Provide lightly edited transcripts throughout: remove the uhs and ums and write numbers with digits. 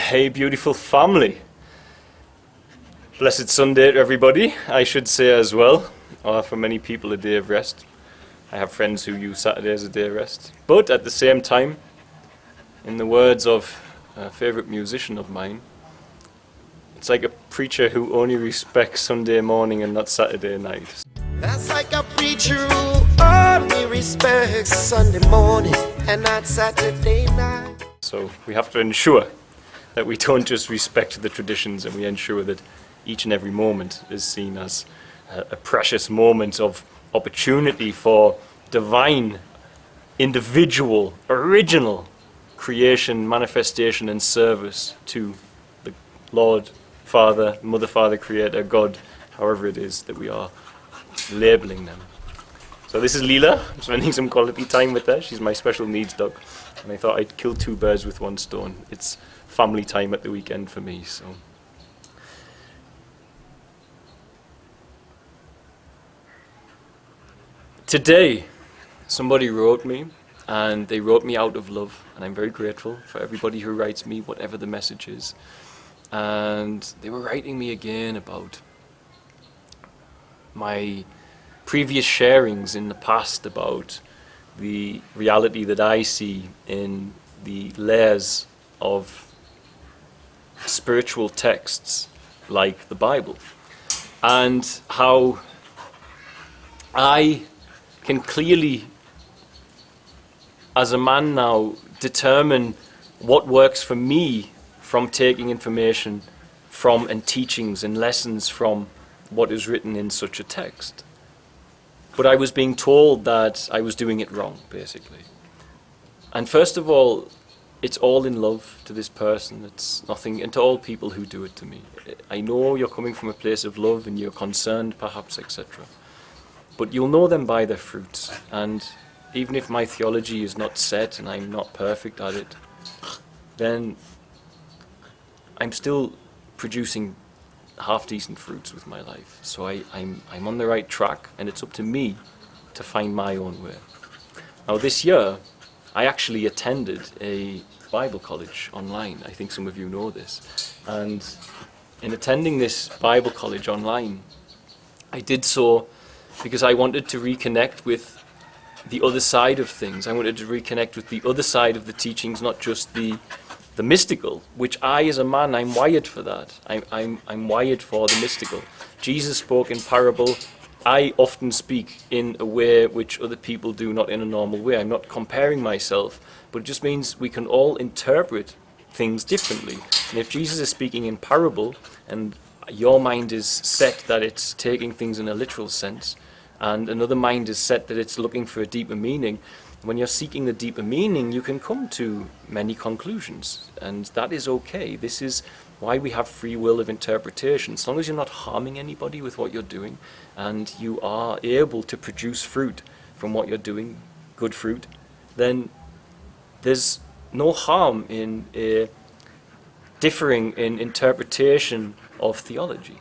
Hey, beautiful family. Blessed Sunday to everybody, I should say as well. Or for many people, a day of rest. I have friends who use Saturday as a day of rest. But at the same time, in the words of a favourite musician of mine, it's like a preacher who only respects Sunday morning and not Saturday night. That's like a preacher who only respects Sunday morning and not Saturday night. So we have to ensure that we don't just respect the traditions, and we ensure that each and every moment is seen as a precious moment of opportunity for divine, individual, original creation, manifestation and service to the Lord, Father, Mother, Father, Creator, God, however it is that we are labeling them. So this is Leela. I'm spending some quality time with her. She's my special needs dog, and I thought I'd kill two birds with one stone. It's family time at the weekend for me. So today somebody wrote me, and they wrote me out of love, and I'm very grateful for everybody who writes me, whatever the message is. And they were writing me again about my previous sharings in the past about the reality that I see in the layers of spiritual texts like the Bible, and how I can clearly, as a man now, determine what works for me from taking information from and teachings and lessons from what is written in such a text. But I was being told that I was doing it wrong, basically. And first of all, it's all in love to this person. It's nothing, and to all people who do it to me. I know you're coming from a place of love and you're concerned, perhaps, etc. But you'll know them by their fruits. And even if my theology is not set and I'm not perfect at it, then I'm still producing half-decent fruits with my life. So I'm on the right track, and it's up to me to find my own way. Now this year, I actually attended a Bible college online. I think some of you know this. And in attending this Bible college online, I did so because I wanted to reconnect with the other side of things. I wanted to reconnect with the other side of the teachings, not just the mystical, which I, as a man, I'm wired for that. I'm wired for the mystical. Jesus spoke in parable. I often speak in a way which other people do, not in a normal way. I'm not comparing myself, but it just means we can all interpret things differently. And if Jesus is speaking in parable, and your mind is set that it's taking things in a literal sense, and another mind is set that it's looking for a deeper meaning, when you're seeking the deeper meaning, you can come to many conclusions, and that is okay. This is why we have free will of interpretation. As long as you're not harming anybody with what you're doing, and you are able to produce fruit from what you're doing, good fruit, then there's no harm in differing in interpretation of theology.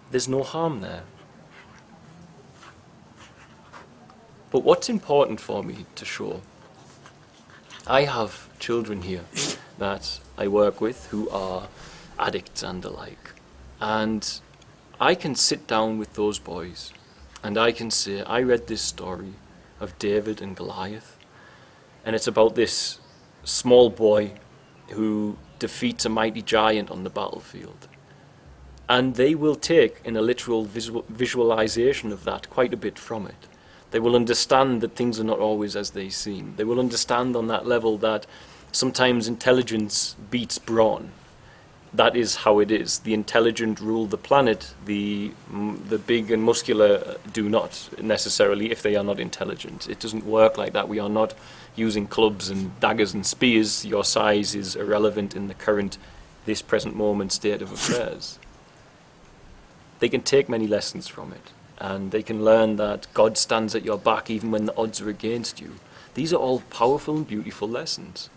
There's no harm there. But what's important for me to show, I have children here that I work with who are addicts and the like. And I can sit down with those boys and I can say, I read this story of David and Goliath, and it's about this small boy who defeats a mighty giant on the battlefield. And they will take, in a literal visualization of that, quite a bit from it. They will understand that things are not always as they seem. They will understand on that level that sometimes intelligence beats brawn. That is how it is. The intelligent rule the planet. The big and muscular do not necessarily, if they are not intelligent. It doesn't work like that. We are not using clubs and daggers and spears. Your size is irrelevant in the current, this present moment state of affairs. They can take many lessons from it. And they can learn that God stands at your back even when the odds are against you. These are all powerful and beautiful lessons.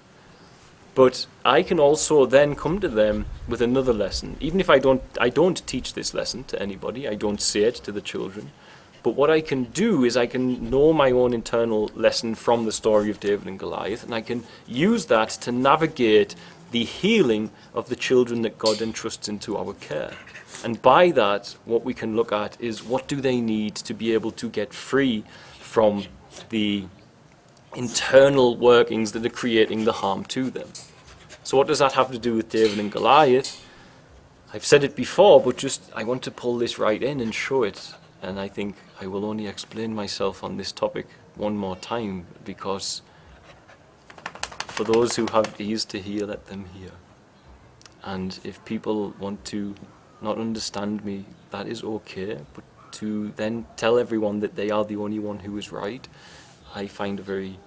But I can also then come to them with another lesson. Even if I don't teach this lesson to anybody, I don't say it to the children. But what I can do is I can know my own internal lesson from the story of David and Goliath, and I can use that to navigate the healing of the children that God entrusts into our care. And by that, what we can look at is what do they need to be able to get free from the internal workings that are creating the harm to them. So what does that have to do with David and Goliath? I've said it before, but I want to pull this right in and show it. And I think I will only explain myself on this topic one more time, because for those who have ears to hear, let them hear. And if people want to not understand me, that is okay, but to then tell everyone that they are the only one who is right, I find a very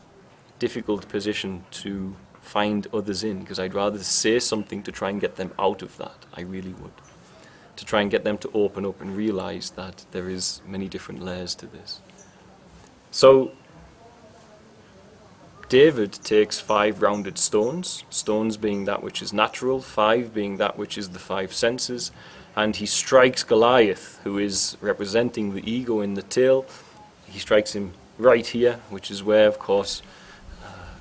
difficult position to find others in, because I'd rather say something to try and get them out of that. I really would. To try and get them to open up and realize that there is many different layers to this. So David takes 5 rounded stones, stones being that which is natural, 5 being that which is the 5 senses, and he strikes Goliath, who is representing the ego in the tail. He strikes him right here, which is where, of course,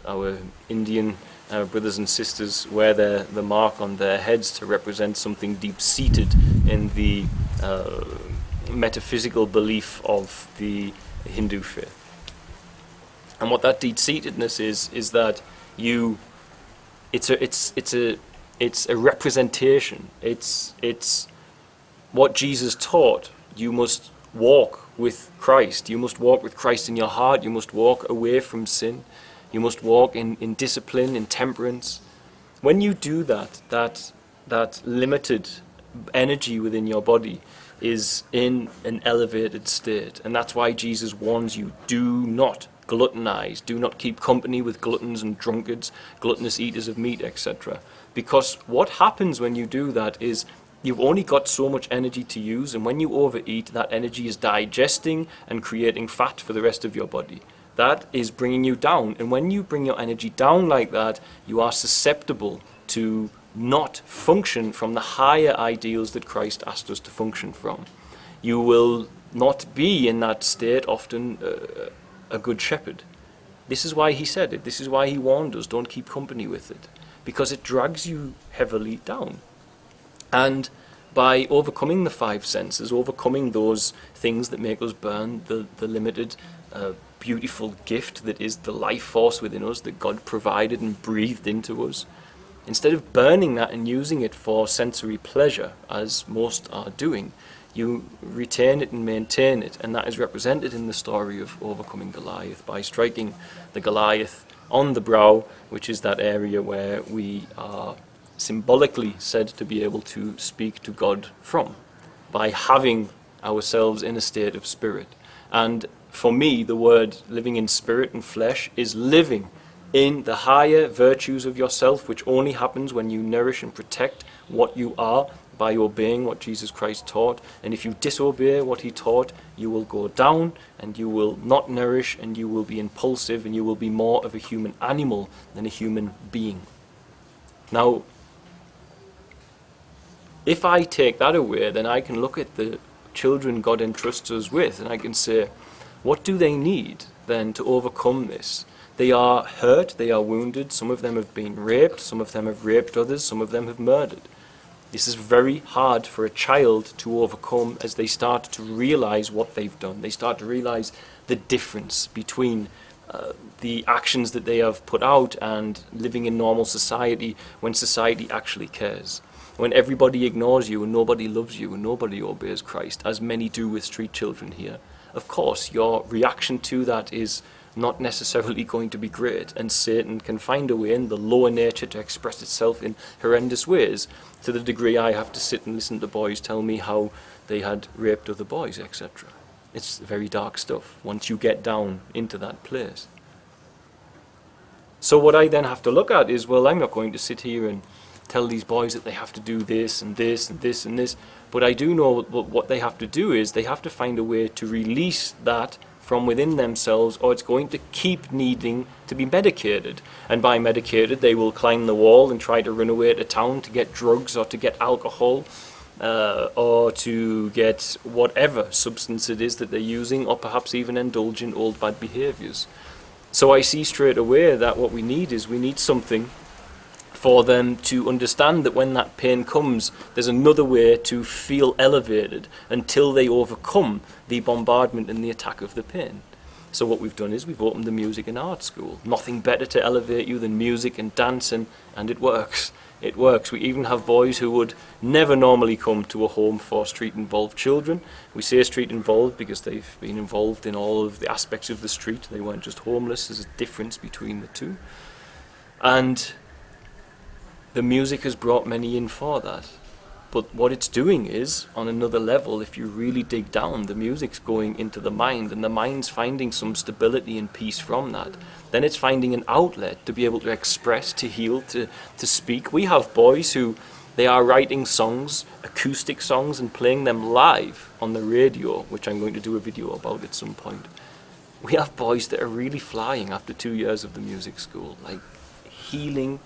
our Indian brothers and sisters wear the mark on their heads to represent something deep-seated in the metaphysical belief of the Hindu faith. And what that deep-seatedness is that it's a representation. It's what Jesus taught. You must walk with Christ. You must walk with Christ in your heart. You must walk away from sin. You must walk in discipline, in temperance. When you do that, that limited energy within your body is in an elevated state. And that's why Jesus warns you, do not gluttonize, do not keep company with gluttons and drunkards, gluttonous eaters of meat, etc. Because what happens when you do that is you've only got so much energy to use, and when you overeat, that energy is digesting and creating fat for the rest of your body. That is bringing you down. And when you bring your energy down like that, you are susceptible to not function from the higher ideals that Christ asked us to function from. You will not be in that state often a good shepherd. This is why he said it. This is why he warned us, don't keep company with it. Because it drags you heavily down. And by overcoming the 5 senses, overcoming those things that make us burn the limited beautiful gift that is the life force within us that God provided and breathed into us, instead of burning that and using it for sensory pleasure, as most are doing, you retain it and maintain it. And that is represented in the story of overcoming Goliath by striking the Goliath on the brow, which is that area where we are symbolically said to be able to speak to God from, by having ourselves in a state of spirit. And for me, the word living in spirit and flesh is living in the higher virtues of yourself, which only happens when you nourish and protect what you are by obeying what Jesus Christ taught. And if you disobey what he taught, you will go down and you will not nourish, and you will be impulsive, and you will be more of a human animal than a human being. Now, if I take that away, then I can look at the children God entrusts us with, and I can say, what do they need then to overcome this? They are hurt, they are wounded, some of them have been raped, some of them have raped others, some of them have murdered. This is very hard for a child to overcome as they start to realize what they've done. They start to realize the difference between the actions that they have put out and living in normal society when society actually cares. When everybody ignores you and nobody loves you and nobody obeys Christ, as many do with street children here. Of course, your reaction to that is not necessarily going to be great, and Satan can find a way in the lower nature to express itself in horrendous ways, to the degree I have to sit and listen to boys tell me how they had raped other boys, etc. It's very dark stuff once you get down into that place. So what I then have to look at is, well, I'm not going to sit here and tell these boys that they have to do this and this and this and this, but I do know what they have to do is they have to find a way to release that from within themselves, or it's going to keep needing to be medicated. And by medicated, they will climb the wall and try to run away to town to get drugs or to get alcohol, or to get whatever substance it is that they're using, or perhaps even indulge in old bad behaviors. So I see straight away that what we need is we need something for them to understand that when that pain comes, there's another way to feel elevated until they overcome the bombardment and the attack of the pain. So what we've done is we've opened the music and art school. Nothing better to elevate you than music and dancing, and it works. It works. We even have boys who would never normally come to a home for street-involved children. We say street-involved because they've been involved in all of the aspects of the street. They weren't just homeless. There's a difference between the two. And the music has brought many in for that. But what it's doing is, on another level, if you really dig down, the music's going into the mind, and the mind's finding some stability and peace from that. Then it's finding an outlet to be able to express, to heal, to speak. We have boys who, they are writing songs, acoustic songs, and playing them live on the radio, which I'm going to do a video about at some point. We have boys that are really flying after 2 years of the music school, like healing,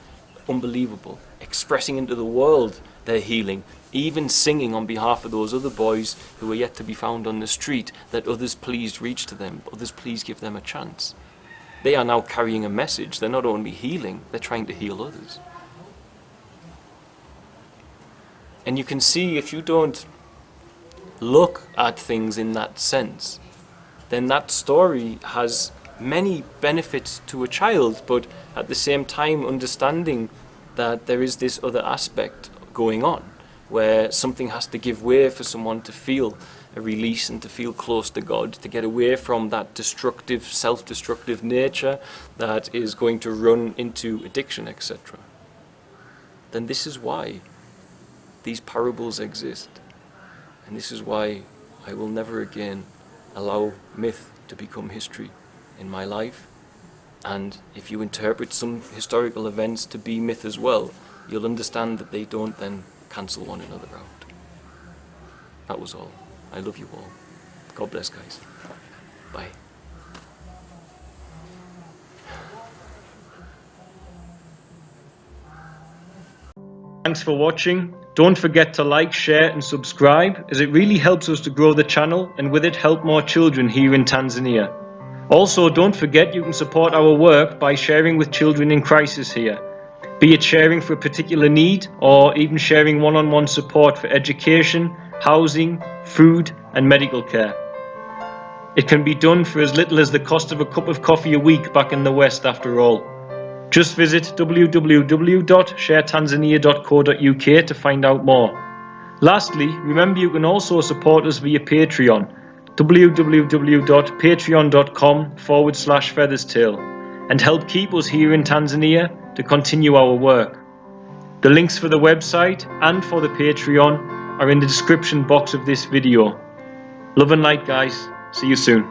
unbelievable, expressing into the world their healing, even singing on behalf of those other boys who are yet to be found on the street, that others please reach to them, others please give them a chance. They are now carrying a message. They're not only healing, they're trying to heal others. And you can see, if you don't look at things in that sense, then that story has many benefits to a child, but at the same time understanding that there is this other aspect going on, where something has to give way for someone to feel a release and to feel close to God, to get away from that destructive, self-destructive nature that is going to run into addiction, etc. Then this is why these parables exist. And this is why I will never again allow myth to become history in my life. And if you interpret some historical events to be myth as well, you'll understand that they don't then cancel one another out. That was all. I love you all. God bless, guys. Bye. Thanks for watching. Don't forget to like, share and subscribe, as it really helps us to grow the channel and with it help more children here in Tanzania. Also, don't forget you can support our work by sharing with children in crisis here, be it sharing for a particular need or even sharing one-on-one support for education, housing, food and medical care. It can be done for as little as the cost of a cup of coffee a week back in the West after all. Just visit www.sharetanzania.co.uk to find out more. Lastly, remember you can also support us via Patreon, www.patreon.com/featherstail, and help keep us here in Tanzania to continue our work. The links for the website and for the Patreon are in the description box of this video. Love and light, guys. See you soon.